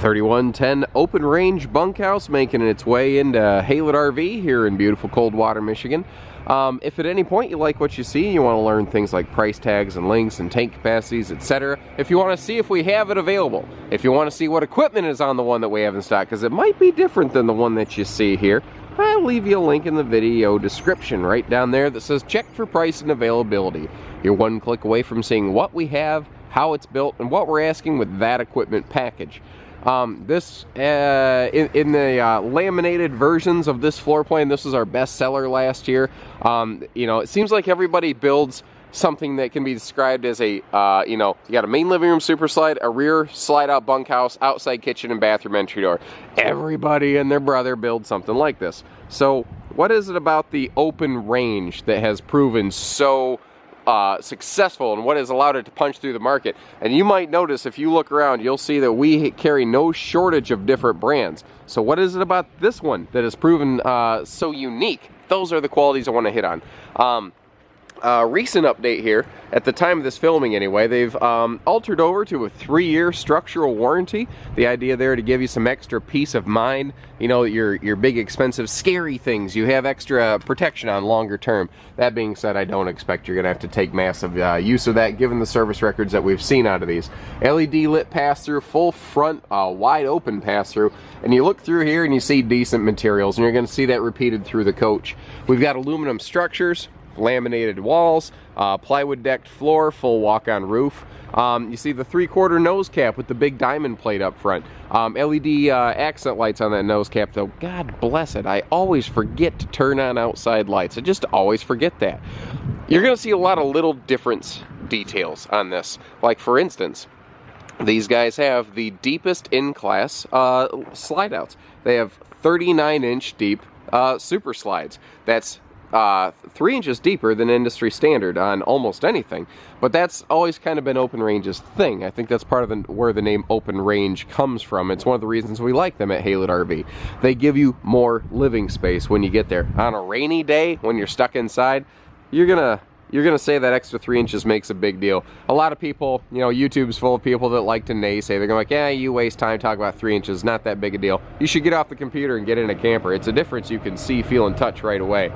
3110 open range bunkhouse making its way into Haylett RV here in beautiful Coldwater, Michigan. If at any point you like what you see, you want to learn things like price tags and links and tank capacities, etc. If you want to see if we have it available, if you want to see what equipment is on the one that we have in stock, because it might be different than the one that you see here, I'll leave you a link in the video description right down there that says check for price and availability. You're one click away from seeing what we have, how it's built, and what we're asking with that equipment package. In the laminated versions of this floor plan, this was our best seller last year. You know, it seems like everybody builds something that can be described as a, you know, you got a main living room super slide, a rear slide out bunkhouse, outside kitchen and bathroom entry door. Everybody and their brother builds something like this. So what is it about the open range that has proven so successful, and what has allowed it to punch through the market? And you might notice, if you look around, you'll see that we carry no shortage of different brands. So what is it about this one that has proven so unique? Those are the qualities I want to hit on. Recent update here, at the time of this filming anyway, they've altered over to a 3-year structural warranty. The idea there to give you some extra peace of mind. You know, your big expensive scary things, you have extra protection on longer term. That being said, I don't expect you're gonna have to take massive use of that given the service records that we've seen out of these. LED lit pass-through, full front wide open pass-through, and you look through here and you see decent materials, and you're gonna see that repeated through the coach. We've got aluminum structures, laminated walls, plywood decked floor, full walk-on roof. You see the 3/4 nose cap with the big diamond plate up front. LED accent lights on that nose cap, though. God bless it, I always forget to turn on outside lights. I just always forget that. You're going to see a lot of little difference details on this. Like, for instance, these guys have the deepest in-class slide outs. They have 39-inch deep super slides. That's 3 inches deeper than industry standard on almost anything, but that's always kind of been Open Range's thing. I think that's part of where the name Open Range comes from. It's one of the reasons we like them at Haylett RV. They give you more living space when you get there. On a rainy day, when you're stuck inside, you're gonna say that extra 3 inches makes a big deal. A lot of people, you know, YouTube's full of people that like to naysay. They're going like, yeah, you waste time talking about 3 inches, not that big a deal. You should get off the computer and get in a camper. It's a difference you can see, feel, and touch right away.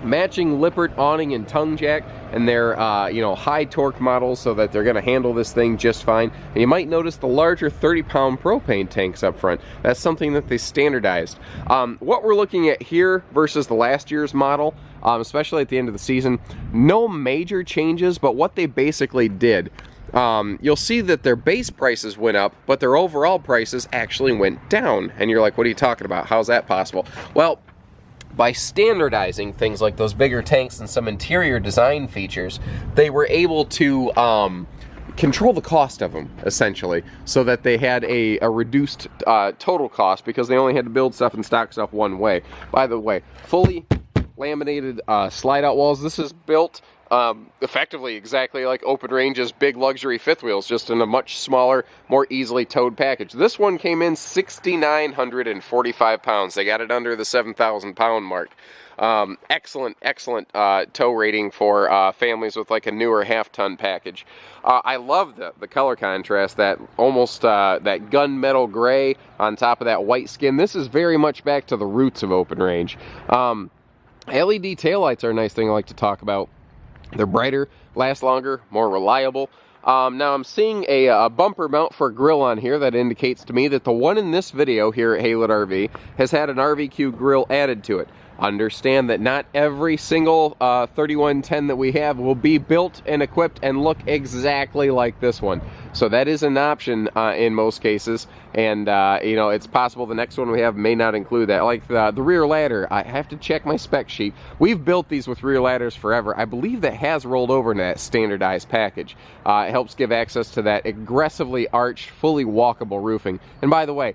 Matching Lippert awning and tongue jack, and they're you know, high torque models, so that they're going to handle this thing just fine. And you might notice the larger 30-pound propane tanks up front. That's something that they standardized. What we're looking at here versus the last year's model, especially at the end of the season, no major changes, but what they basically did, you'll see that their base prices went up, but their overall prices actually went down. And you're like, what are you talking about? How's that possible? Well, by standardizing things like those bigger tanks and some interior design features, they were able to control the cost of them, essentially, so that they had a reduced total cost, because they only had to build stuff and stock stuff one way. By the way, fully laminated slide-out walls. This is built effectively exactly like Open Range's big luxury fifth wheels, just in a much smaller, more easily towed package. This one came in 6,945 pounds. They got it under the 7,000 pound mark. Excellent tow rating for families with like a newer half-ton package. I love the color contrast, that almost that gunmetal gray on top of that white skin. This is very much back to the roots of Open Range. LED taillights are a nice thing I like to talk about. They're brighter, last longer, more reliable. Now I'm seeing a bumper mount for a grill on here that indicates to me that the one in this video here at Haylett RV has had an RVQ grill added to it. Understand that not every single 3110 that we have will be built and equipped and look exactly like this one. So that is an option in most cases, and you know, it's possible the next one we have may not include that. Like the rear ladder, I have to check my spec sheet. We've built these with rear ladders forever. I believe that has rolled over into that standardized package. It helps give access to that aggressively arched, fully walkable roofing. And by the way,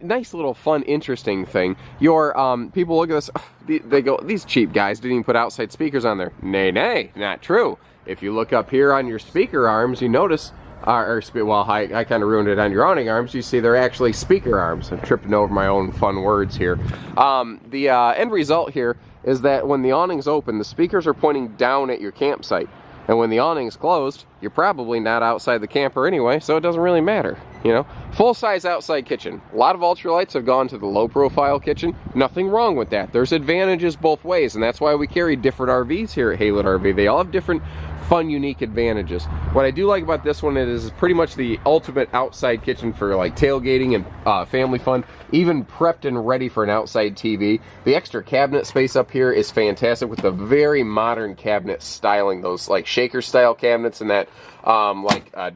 nice little fun, interesting thing. Your people look at this, they go, these cheap guys didn't even put outside speakers on there. Nay, not true. If you look up here on your speaker arms, you notice, well, I kind of ruined it on your awning arms. You see they're actually speaker arms. I'm tripping over my own fun words here. The end result here is that when the awning's open, the speakers are pointing down at your campsite. And when the awning's closed, you're probably not outside the camper anyway, so it doesn't really matter, you know. Full-size outside kitchen. A lot of ultralights have gone to the low-profile kitchen. Nothing wrong with that. There's advantages both ways, and that's why we carry different RVs here at Haylett RV. They all have different fun, unique advantages. What I do like about this one is pretty much the ultimate outside kitchen for like tailgating and family fun, even prepped and ready for an outside TV. The extra cabinet space up here is fantastic with the very modern cabinet styling, those like shaker style cabinets and that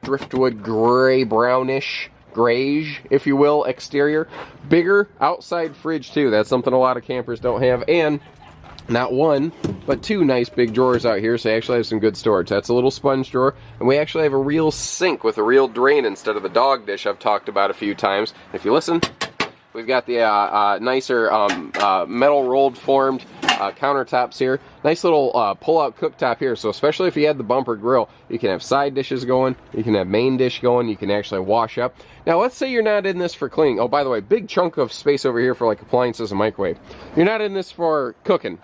driftwood gray brownish grayish, if you will, exterior. Bigger outside fridge too. That's something a lot of campers don't have. And not one, but two nice big drawers out here, so you actually have some good storage. That's a little sponge drawer, and we actually have a real sink with a real drain instead of the dog dish I've talked about a few times. If you listen, we've got the nicer metal rolled formed countertops here. Nice little pull-out cooktop here, so especially if you had the bumper grill, you can have side dishes going, you can have main dish going, you can actually wash up. Now, let's say you're not in this for cleaning. Oh, by the way, big chunk of space over here for like appliances and microwave. You're not in this for cooking.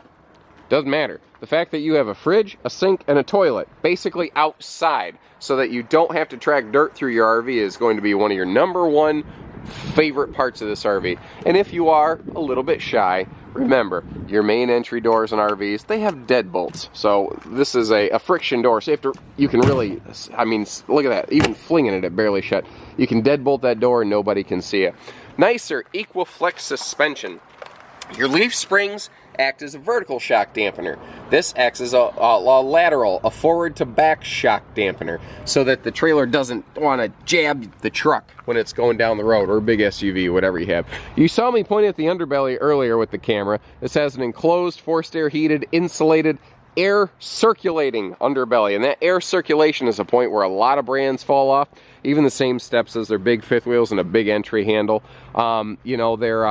Doesn't matter. The fact that you have a fridge, a sink, and a toilet, basically outside, so that you don't have to track dirt through your RV is going to be one of your #1 favorite parts of this RV. And if you are a little bit shy, remember, your main entry doors in RVs, they have deadbolts. So this is a friction door, so you can really, I mean, look at that, even flinging it barely shut. You can deadbolt that door and nobody can see it. Nicer Equiflex suspension. Your leaf springs act as a vertical shock dampener. This acts as a lateral, a forward to back shock dampener, so that the trailer doesn't want to jab the truck when it's going down the road, or a big SUV, whatever you have. You saw me point at the underbelly earlier with the camera. This has an enclosed, forced air heated, insulated, air circulating underbelly, and that air circulation is a point where a lot of brands fall off. Even the same steps as their big fifth wheels and a big entry handle. You know, they're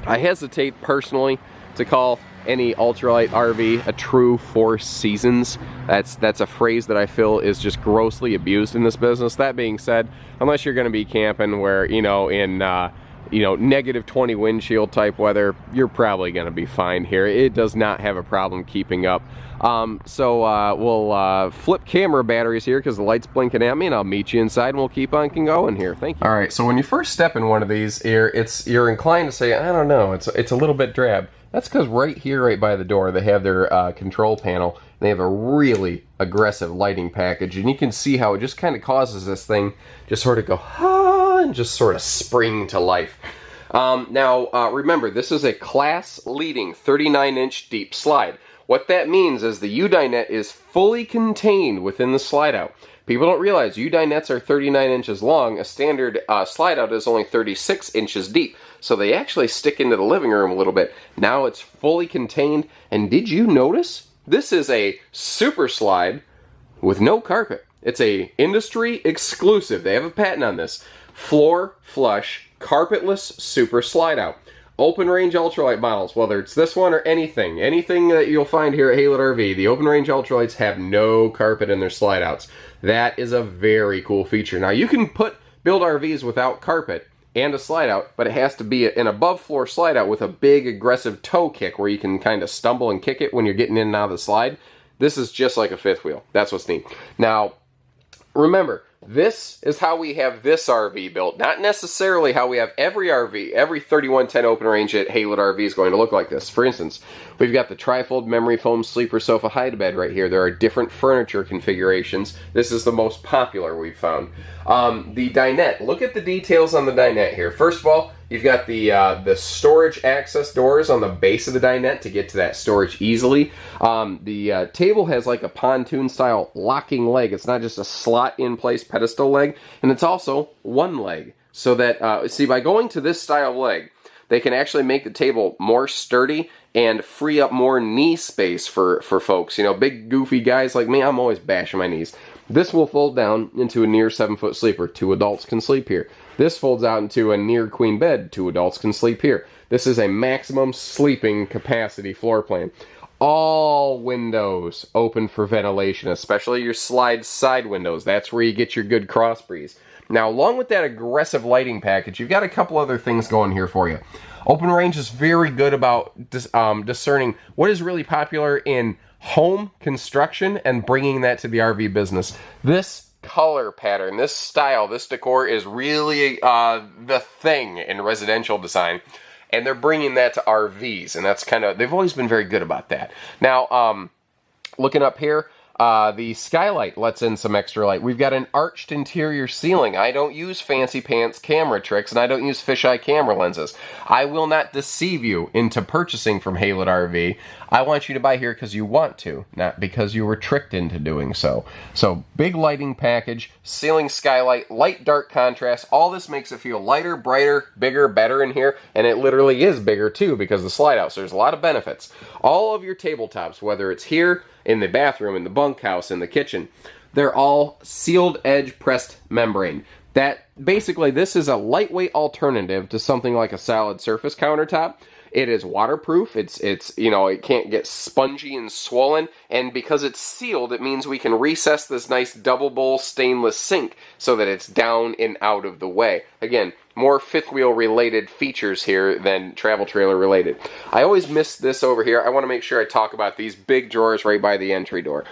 I hesitate personally to call any ultralight RV a true 4 seasons. That's a phrase that I feel is just grossly abused in this business. That being said, unless you're going to be camping where, you know, in -20 windshield type weather, you're probably going to be fine here. It does not have a problem keeping up. We'll flip camera batteries here because the light's blinking at me, and I'll meet you inside and we'll keep on going here. Thank you. All right, so when you first step in one of these here, you're inclined to say, I don't know, it's a little bit drab. That's because right here, right by the door, they have their control panel, and they have a really aggressive lighting package, and you can see how it just kind of causes this thing just sort of go, ah, and just sort of spring to life. Remember, this is a class-leading 39-inch deep slide. What that means is the U-Dinette is fully contained within the slide-out. People don't realize U-Dinettes are 39 inches long. A standard slide-out is only 36 inches deep. So they actually stick into the living room a little bit. Now it's fully contained. And did you notice? This is a super slide with no carpet. It's a industry exclusive. They have a patent on this. Floor flush, carpetless super slide-out. Open range ultralight models, whether it's this one or anything that you'll find here at Haylett RV, the open range ultralights have no carpet in their slide outs. That is a very cool feature. Now you can build RVs without carpet and a slide out, but it has to be an above floor slide out with a big aggressive toe kick where you can kind of stumble and kick it when you're getting in and out of the slide. This is just like a fifth wheel. That's what's neat. Now, remember, this is how we have this RV built, not necessarily how we have every RV. Every 3110 open range at Haylett RV is going to look like this. For instance, we've got the trifold memory foam sleeper sofa hide-a-bed right here. There are different furniture configurations. This is the most popular we've found. The dinette. Look at the details on the dinette here. First of all, you've got the storage access doors on the base of the dinette to get to that storage easily. The table has like a pontoon style locking leg. It's not just a slot in place pedestal leg, and it's also one leg. So that, see, by going to this style of leg, they can actually make the table more sturdy and free up more knee space for folks. You know, big goofy guys like me, I'm always bashing my knees. This will fold down into a near 7-foot sleeper. 2 adults can sleep here. This folds out into a near queen bed. 2 adults can sleep here. This is a maximum sleeping capacity floor plan. All windows open for ventilation, especially your slide side windows. That's where you get your good cross breeze. Now, along with that aggressive lighting package, you've got a couple other things going here for you. Open Range is very good about discerning what is really popular in home construction and bringing that to the RV business. This color pattern, this style, this decor is really the thing in residential design. And they're bringing that to RVs, and that's they've always been very good about that. Now, looking up here, the Skylight lets in some extra light. We've got an arched interior ceiling. I don't use fancy pants camera tricks, and I don't use fisheye camera lenses. I will not deceive you into purchasing from Haylett RV. I want you to buy here because you want to, not because you were tricked into doing so. So, big lighting package, ceiling skylight, light dark contrast. All this makes it feel lighter, brighter, bigger, better in here, and it literally is bigger too because of the slide out. So there's a lot of benefits. All of your tabletops, whether it's here, in the bathroom, in the bunkhouse, in the kitchen, they're all sealed edge pressed membrane. That basically, this is a lightweight alternative to something like a solid surface countertop. It is waterproof. It's it can't get spongy and swollen, and because it's sealed, it means we can recess this nice double bowl stainless sink so that it's down and out of the way. Again, more fifth wheel related features here than travel trailer related. I always miss this over here. I want to make sure I talk about these big drawers right by the entry door.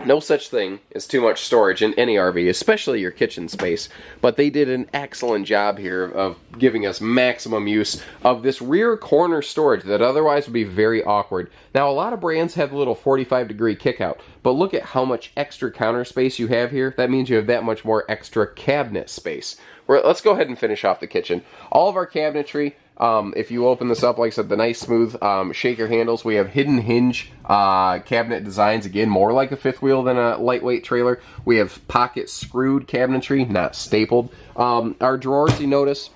No such thing as too much storage in any RV, especially your kitchen space. But they did an excellent job here of giving us maximum use of this rear corner storage that otherwise would be very awkward. Now, a lot of brands have a little 45-degree kickout, but look at how much extra counter space you have here. That means you have that much more extra cabinet space. Let's go ahead and finish off the kitchen. All of our cabinetry, if you open this up, like I said, the nice smooth shaker handles. We have hidden hinge cabinet designs, again, more like a fifth wheel than a lightweight trailer. We have pocket screwed cabinetry, not stapled. Our drawers, you notice,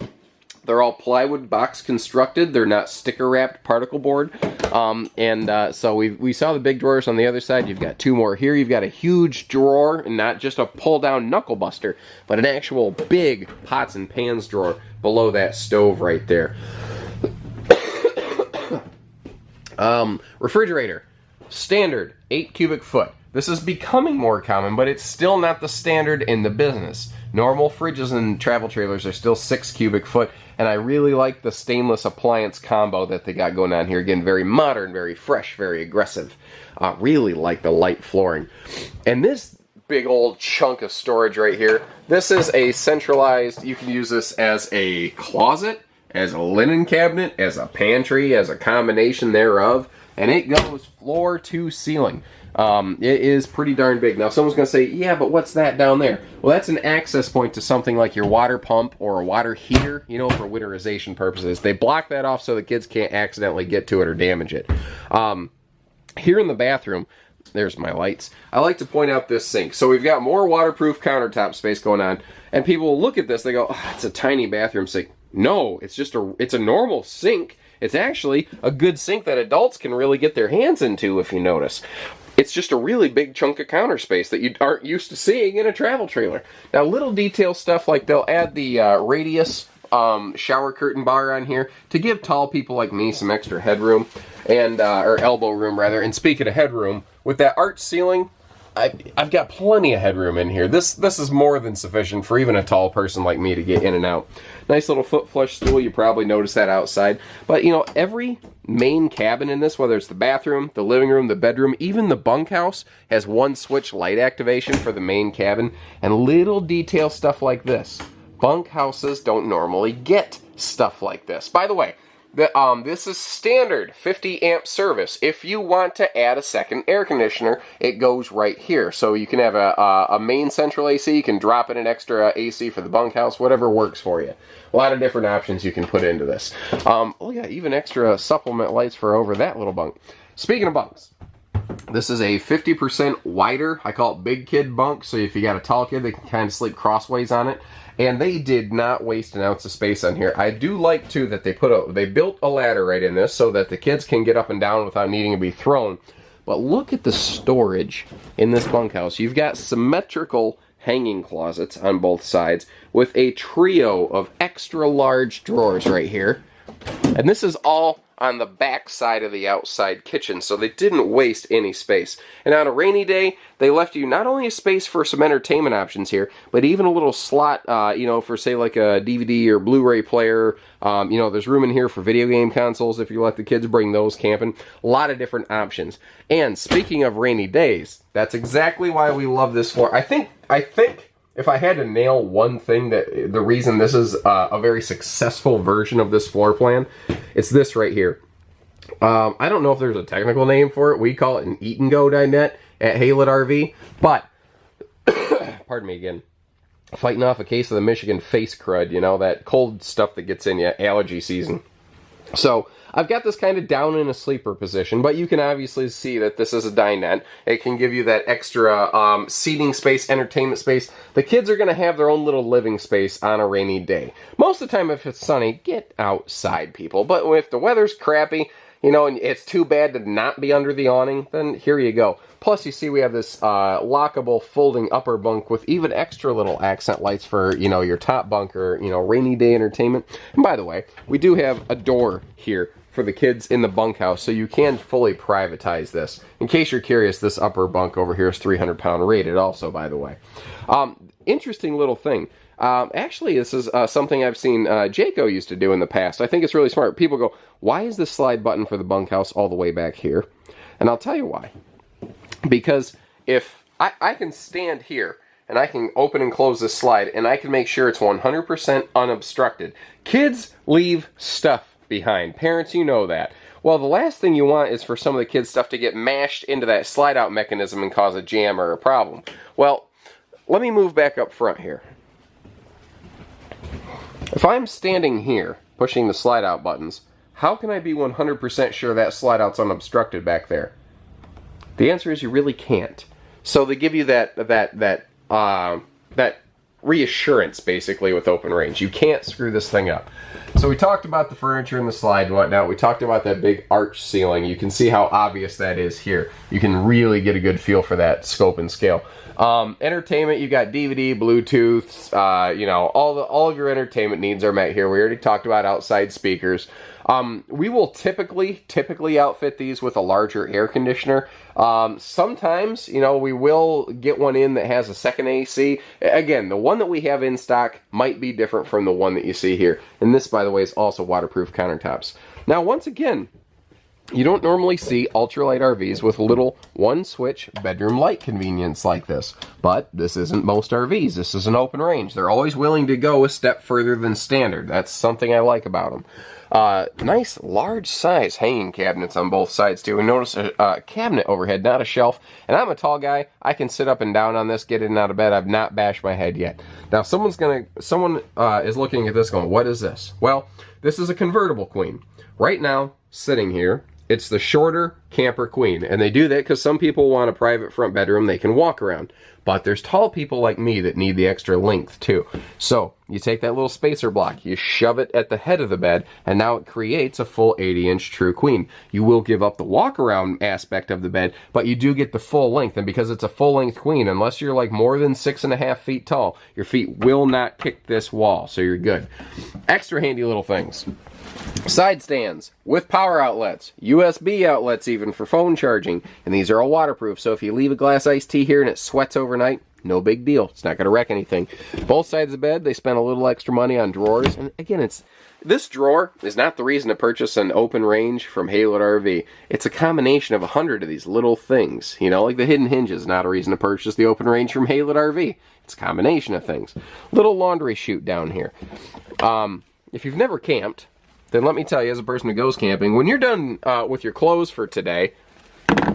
they're all plywood box constructed. They're not sticker wrapped particle board. So we saw the big drawers on the other side. You've got two more here. You've got a huge drawer, and not just a pull down knuckle buster, but an actual big pots and pans drawer below that stove right there. Refrigerator, standard 8 cubic foot. This is becoming more common, but it's still not the standard in the business. Normal fridges and travel trailers are still 6 cubic foot, and I really like the stainless appliance combo that they got going on here. Again, very modern, very fresh, very aggressive. Really like the light flooring. And this big old chunk of storage right here, this is a centralized, you can use this as a closet, as a linen cabinet, as a pantry, as a combination thereof, and it goes floor to ceiling. It is pretty darn big. Now, someone's going to say, yeah, but what's that down there? Well, that's an access point to something like your water pump or a water heater, you know, for winterization purposes. They block that off so the kids can't accidentally get to it or damage it. Here in the bathroom, there's my lights. I like to point out this sink. So we've got more waterproof countertop space going on, and people will look at this, they go, oh, it's a tiny bathroom sink. No, it's a normal sink. It's actually a good sink that adults can really get their hands into, if you notice. It's just a really big chunk of counter space that you aren't used to seeing in a travel trailer. Now, little detail stuff like they'll add the radius shower curtain bar on here to give tall people like me some extra headroom, and or elbow room rather. And speaking of headroom, with that arch ceiling, I've got plenty of headroom in here. This is more than sufficient for even a tall person like me to get in and out. Nice little foot flush stool. You probably noticed that outside. But, you know, every main cabin in this, whether it's the bathroom, the living room, the bedroom, even the bunkhouse, has one switch light activation for the main cabin. And little detail stuff like this. Bunkhouses don't normally get stuff like this. By the way, this is standard 50 amp service. If you want to add a second air conditioner, it goes right here. So you can have a main central AC, you can drop in an extra AC for the bunkhouse, whatever works for you. A lot of different options you can put into this. Oh yeah, even extra supplement lights for over that little bunk. Speaking of bunks, this is a 50% wider, I call it big kid bunk, so if you got a tall kid, they can kind of sleep crossways on it. And they did not waste an ounce of space on here. I do like, too, that they built a ladder right in this so that the kids can get up and down without needing to be thrown. But look at the storage in this bunkhouse. You've got symmetrical hanging closets on both sides with a trio of extra large drawers right here. And this is all on the back side of the outside kitchen, so they didn't waste any space. And on a rainy day, they left you not only a space for some entertainment options here, but even a little slot, you know, for say like a DVD or Blu-ray player. You know, there's room in here for video game consoles if you let the kids bring those camping. A lot of different options. And speaking of rainy days, that's exactly why we love this floor. I think if I had to nail one thing, that the reason this is a very successful version of this floor plan, it's this right here. I don't know if there's a technical name for it. We call it an eat and go dinette at Haylet RV, but pardon me again, fighting off a case of the Michigan face crud, you know, that cold stuff that gets in you, allergy season. So I've got this kind of down in a sleeper position, but you can obviously see that this is a dinette. It can give you that extra seating space, entertainment space. The kids are going to have their own little living space on a rainy day. Most of the time, if it's sunny, get outside, people. But if the weather's crappy, you know, and it's too bad to not be under the awning, then here you go. Plus, you see we have this lockable folding upper bunk with even extra little accent lights for, you know, your top bunk or, you know, rainy day entertainment. And by the way, we do have a door here for the kids in the bunkhouse, so you can fully privatize this. In case you're curious, this upper bunk over here is 300-pound rated also, by the way. Interesting little thing. Actually, this is something I've seen Jaco used to do in the past. I think it's really smart. People go, why is the slide button for the bunkhouse all the way back here? And I'll tell you why. Because if I can stand here and I can open and close this slide and I can make sure it's 100% unobstructed. Kids leave stuff behind. Parents, you know that. Well, the last thing you want is for some of the kids' stuff to get mashed into that slide out mechanism and cause a jam or a problem. Well, let me move back up front here. If I'm standing here pushing the slide out buttons, how can I be 100% sure that slide out's unobstructed back there? The answer is you really can't. So they give you that reassurance basically with open range. You can't screw this thing up. So we talked about the furniture and the slide and whatnot. We talked about that big arch ceiling. You can see how obvious that is here. You can really get a good feel for that scope and scale. Entertainment, you got DVD, Bluetooth, you know, all of your entertainment needs are met here. We already talked about outside speakers. We will typically outfit these with a larger air conditioner. Sometimes, you know, we will get one in that has a second AC. Again, the one that we have in stock might be different from the one that you see here. And this, by the way, is also waterproof countertops. Now, once again, you don't normally see ultralight RVs with little one-switch bedroom light convenience like this. But this isn't most RVs. This is an open range. They're always willing to go a step further than standard. That's something I like about them. Nice large size hanging cabinets on both sides too. And notice a cabinet overhead, not a shelf. And I'm a tall guy. I can sit up and down on this, get in and out of bed. I've not bashed my head yet. Now someone is looking at this going, what is this? Well, this is a Convertible Queen. Right now, sitting here, it's the shorter camper queen. And they do that because some people want a private front bedroom they can walk around. But there's tall people like me that need the extra length too. So you take that little spacer block, you shove it at the head of the bed, and now it creates a full 80-inch true queen. You will give up the walk-around aspect of the bed, but you do get the full length. And because it's a full-length queen, unless you're like more than 6.5 feet tall, your feet will not kick this wall, so you're good. Extra handy little things. Side stands with power outlets, USB outlets even for phone charging, and these are all waterproof, so if you leave a glass iced tea here and it sweats overnight, no big deal. It's not going to wreck anything. Both sides of the bed, they spent a little extra money on drawers, and again, this drawer is not the reason to purchase an open range from Haylet RV. It's a combination of 100 of these little things, you know, like the hidden hinges, not a reason to purchase the open range from Haylet RV. It's a combination of things. Little laundry chute down here. If you've never camped, then let me tell you, as a person who goes camping, when you're done with your clothes for today,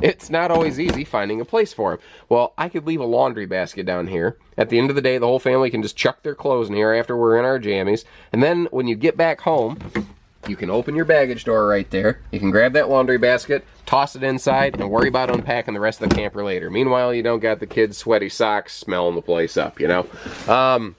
it's not always easy finding a place for them. Well, I could leave a laundry basket down here. At the end of the day, the whole family can just chuck their clothes in here after we're in our jammies. And then when you get back home, you can open your baggage door right there. You can grab that laundry basket, toss it inside, and worry about unpacking the rest of the camper later. Meanwhile, you don't got the kids' sweaty socks smelling the place up, you know?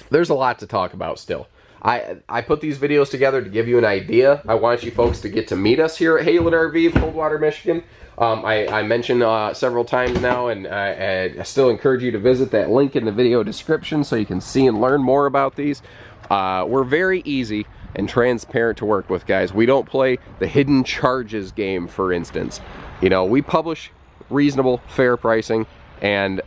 There's a lot to talk about still. I put these videos together to give you an idea. I want you folks to get to meet us here at Haylet RV of Coldwater, Michigan. I mentioned several times now, and I still encourage you to visit that link in the video description so you can see and learn more about these. We're very easy and transparent to work with, guys. We don't play the hidden charges game, for instance. You know, we publish reasonable, fair pricing, and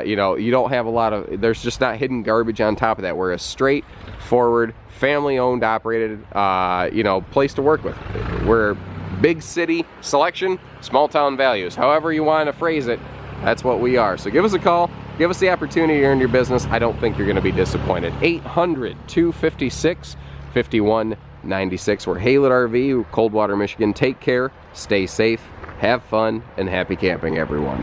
you know, you don't have a lot of, there's just not hidden garbage on top of that. We're a straightforward, family-owned, operated, you know, place to work with. We're big city selection, small town values. However you want to phrase it, that's what we are. So give us a call, give us the opportunity to earn your business. I don't think you're going to be disappointed. 800-256-5196. We're Haylett RV, Coldwater, Michigan. Take care, stay safe, have fun, and happy camping, everyone.